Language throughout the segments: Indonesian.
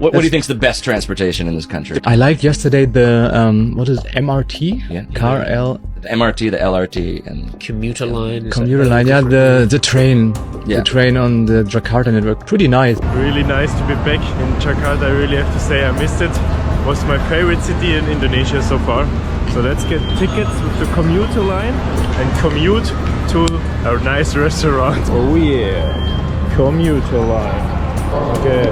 What do you think is the best transportation in this country? I liked yesterday the what is it, MRT? Yeah. Car L The MRT, the LRT, and Commuter line. commuter line. Yeah, the train. Yeah. The train on the Jakarta network. Pretty nice. Really nice to be back in Jakarta. I really have to say I missed it. Was my favorite city in Indonesia so far. So let's get tickets with the commuter line and commute to our nice restaurant. Oh yeah, commuter line. Okay.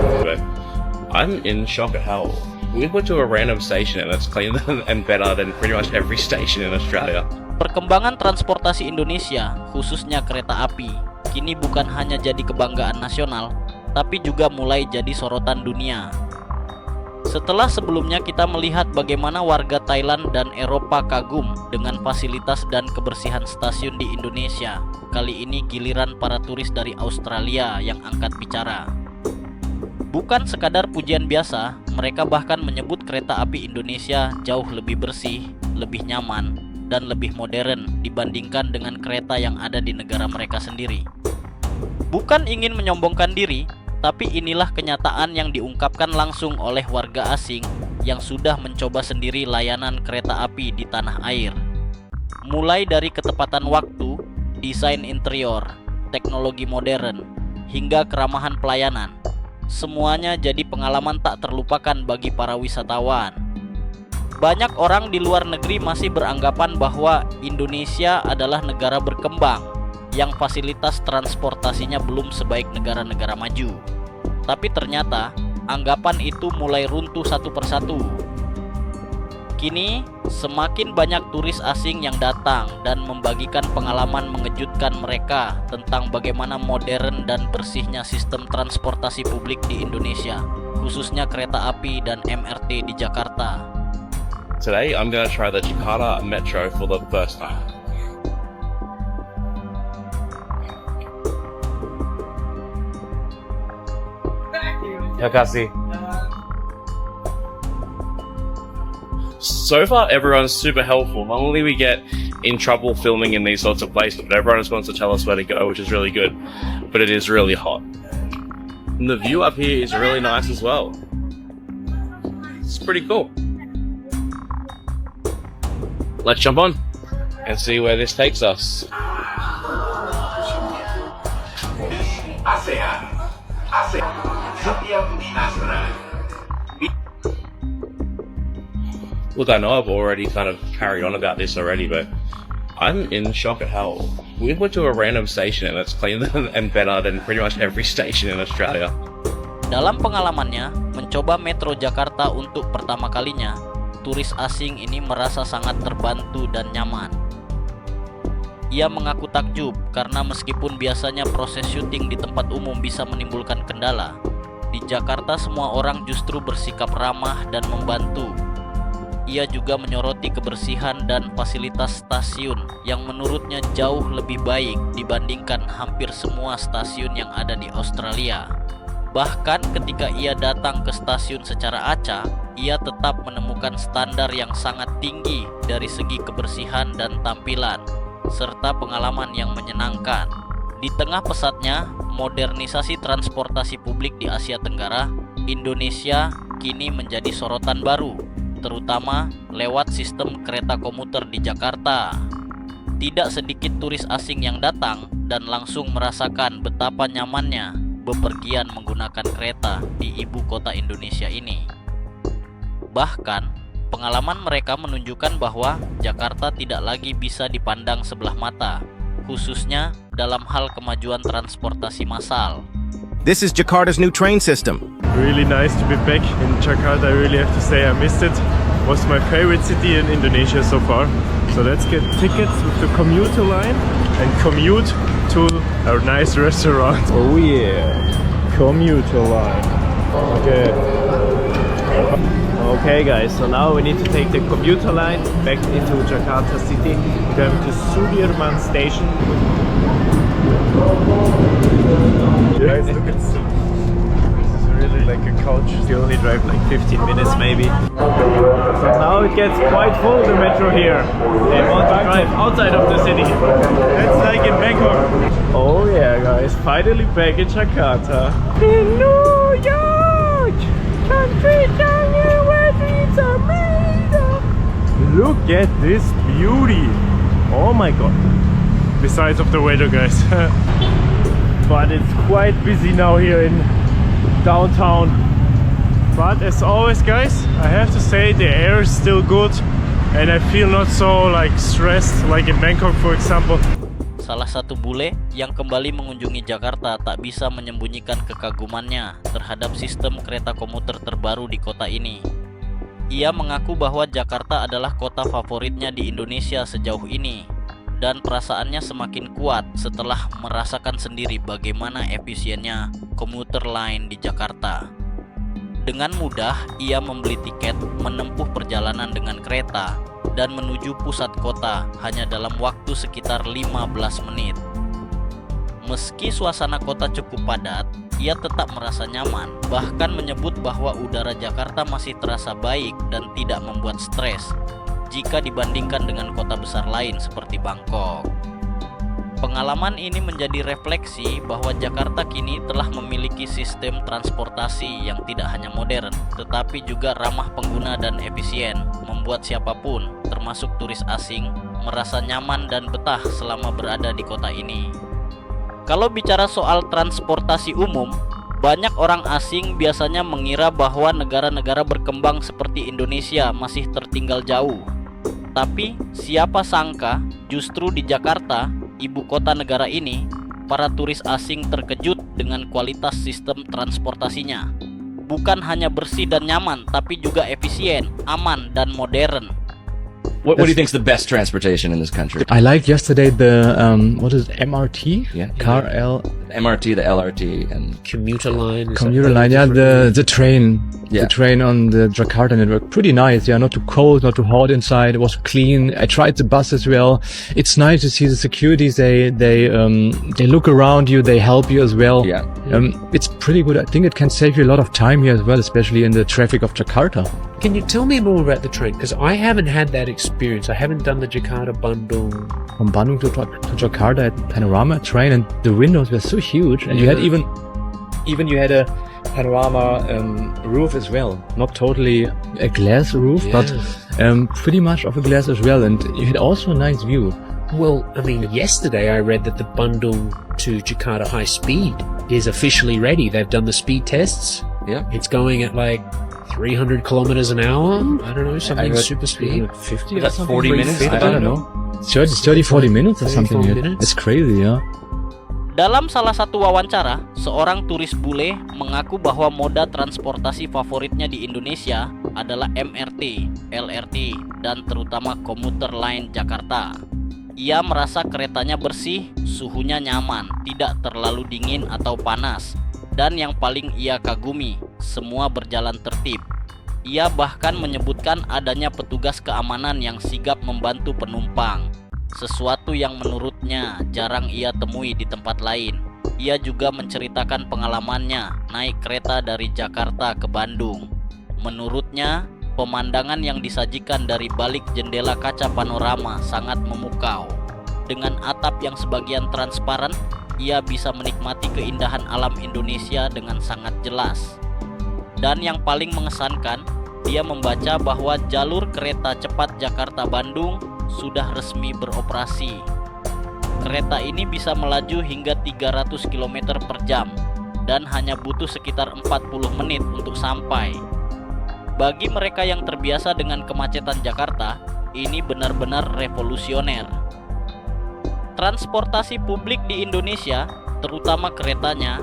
I'm in shock at how we went to a random station and it's cleaner and better than pretty much every station in Australia. Perkembangan transportasi Indonesia, khususnya kereta api, kini bukan hanya jadi kebanggaan nasional, tapi juga mulai jadi sorotan dunia. Setelah sebelumnya kita melihat bagaimana warga Thailand dan Eropa kagum dengan fasilitas dan kebersihan stasiun di Indonesia, kali ini giliran para turis dari Australia yang angkat bicara. Bukan sekadar pujian biasa, mereka bahkan menyebut kereta api Indonesia jauh lebih bersih, lebih nyaman, dan lebih modern dibandingkan dengan kereta yang ada di negara mereka sendiri. Bukan ingin menyombongkan diri, tapi inilah kenyataan yang diungkapkan langsung oleh warga asing yang sudah mencoba sendiri layanan kereta api di tanah air. Mulai dari ketepatan waktu, desain interior, teknologi modern, hingga keramahan pelayanan. Semuanya jadi pengalaman tak terlupakan bagi para wisatawan. Banyak orang di luar negeri masih beranggapan bahwa Indonesia adalah negara berkembang yang fasilitas transportasinya belum sebaik negara-negara maju. Tapi ternyata anggapan itu mulai runtuh satu persatu. Kini semakin banyak turis asing yang datang dan membagikan pengalaman mengejutkan mereka tentang bagaimana modern dan bersihnya sistem transportasi publik di Indonesia, khususnya kereta api dan MRT di Jakarta. Today I'm going to try the Jakarta Metro for the first time. Terima kasih. So far, everyone's super helpful. Normally, we get in trouble filming in these sorts of places, but everyone just wants to tell us where to go, which is really good. But it is really hot. And the view up here is really nice as well. It's pretty cool. Let's jump on and see where this takes us. Look, I know I've already kind of carried on about this already, but I'm in shock at how we went to a random station and it's cleaner and better than pretty much every station in Australia. Dalam pengalamannya, mencoba Metro Jakarta untuk pertama kalinya, turis asing ini merasa sangat terbantu dan nyaman. Ia mengaku takjub karena meskipun biasanya proses syuting di tempat umum bisa menimbulkan kendala, di Jakarta semua orang justru bersikap ramah dan membantu. Ia juga menyoroti kebersihan dan fasilitas stasiun yang menurutnya jauh lebih baik dibandingkan hampir semua stasiun yang ada di Australia. Bahkan ketika ia datang ke stasiun secara acak, ia tetap menemukan standar yang sangat tinggi dari segi kebersihan dan tampilan, serta pengalaman yang menyenangkan. Di tengah pesatnya modernisasi transportasi publik di Asia Tenggara, Indonesia kini menjadi sorotan baru, terutama lewat sistem kereta komuter di Jakarta. Tidak sedikit turis asing yang datang dan langsung merasakan betapa nyamannya bepergian menggunakan kereta di ibu kota Indonesia ini. Bahkan, pengalaman mereka menunjukkan bahwa Jakarta tidak lagi bisa dipandang sebelah mata, khususnya dalam hal kemajuan transportasi massal. This is Jakarta's new train system. Really nice to be back in Jakarta. I really have to say I missed it. Was my favorite city in Indonesia so far. So let's get tickets with the commuter line and commute to our nice restaurant. Oh yeah, commuter line. Okay. Okay guys, so now we need to take the commuter line back into Jakarta city. We're going to Sudirman station. Guys, look at this. This is really like a couch. You only drive like 15 minutes maybe. So now it gets quite full, the metro here. They want to drive outside of the city. It's like in Bangkok. Oh yeah guys, finally back in Jakarta. In New York! Look at this beauty. Oh my god. Besides of the weather, guys. But it's quite busy now here in downtown. But as always, guys, I have to say the air is still good and I feel not so like stressed like in Bangkok, for example. Salah satu bule yang kembali mengunjungi Jakarta tak bisa menyembunyikan kekagumannya terhadap sistem kereta komuter terbaru di kota ini. Ia mengaku bahwa Jakarta adalah kota favoritnya di Indonesia sejauh ini, dan perasaannya semakin kuat setelah merasakan sendiri bagaimana efisiennya komuter lain di Jakarta. Dengan mudah, ia membeli tiket menempuh perjalanan dengan kereta dan menuju pusat kota hanya dalam waktu sekitar 15 menit. Meski suasana kota cukup padat, ia tetap merasa nyaman, bahkan menyebut bahwa udara Jakarta masih terasa baik dan tidak membuat stres jika dibandingkan dengan kota besar lain seperti Bangkok. Pengalaman ini menjadi refleksi bahwa Jakarta kini telah memiliki sistem transportasi yang tidak hanya modern, tetapi juga ramah pengguna dan efisien, membuat siapapun, termasuk turis asing, merasa nyaman dan betah selama berada di kota ini. Kalau bicara soal transportasi umum, banyak orang asing biasanya mengira bahwa negara-negara berkembang seperti Indonesia masih tertinggal jauh. Tapi siapa sangka justru di Jakarta, ibu kota negara ini, para turis asing terkejut dengan kualitas sistem transportasinya. Bukan hanya bersih dan nyaman, tapi juga efisien, aman, dan modern. what do you think is the best transportation in this country? I liked yesterday the what is it, MRT? Yeah. Car L MRT, the LRT, and Commuter line. is commuter that line. Yeah, the train. Yeah. The train on the Jakarta network. Pretty nice. Yeah, not too cold, not too hot inside. It was clean. I tried the bus as well. It's nice to see the securities. They look around you. They help you as well. yeah. It's pretty good. I think it can save you a lot of time here as well, especially in the traffic of Jakarta. Can you tell me more about the train? Because I haven't had that experience. I haven't done the Jakarta-Bandung. From Bandung to Jakarta at Panorama train, and the windows were so huge, and you had even you had a panorama roof as well. Not totally a glass roof, but pretty much of a glass as well, and you had also a nice view. Well, I mean, yesterday I read that the Bandung to Jakarta high speed is officially ready. They've done the speed tests. Yeah. It's going at like 300 kilometers an hour. I don't know, something super speed. 50 That's 40 minutes? I don't know. 30-40 minutes or 30, something. 40 Yeah. minutes. It's crazy, yeah. Dalam salah satu wawancara, seorang turis bule mengaku bahwa moda transportasi favoritnya di Indonesia adalah MRT, LRT, dan terutama komuter line Jakarta. Ia merasa keretanya bersih, suhunya nyaman, tidak terlalu dingin atau panas, dan yang paling ia kagumi, semua berjalan tertib. Ia bahkan menyebutkan adanya petugas keamanan yang sigap membantu penumpang, sesuatu yang menurutnya jarang ia temui di tempat lain. Ia juga menceritakan pengalamannya naik kereta dari Jakarta ke Bandung. Menurutnya, pemandangan yang disajikan dari balik jendela kaca panorama sangat memukau. Dengan atap yang sebagian transparan, ia bisa menikmati keindahan alam Indonesia dengan sangat jelas. Dan yang paling mengesankan, dia membaca bahwa jalur kereta cepat Jakarta-Bandung sudah resmi beroperasi. Kereta ini bisa melaju hingga 300 km per jam dan hanya butuh sekitar 40 menit untuk sampai. Bagi mereka yang terbiasa dengan kemacetan Jakarta, ini benar-benar revolusioner. Transportasi publik di Indonesia, terutama keretanya,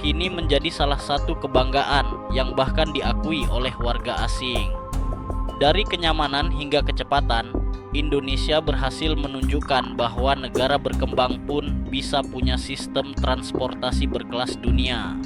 kini menjadi salah satu kebanggaan yang bahkan diakui oleh warga asing. Dari kenyamanan hingga kecepatan, Indonesia berhasil menunjukkan bahwa negara berkembang pun bisa punya sistem transportasi berkelas dunia.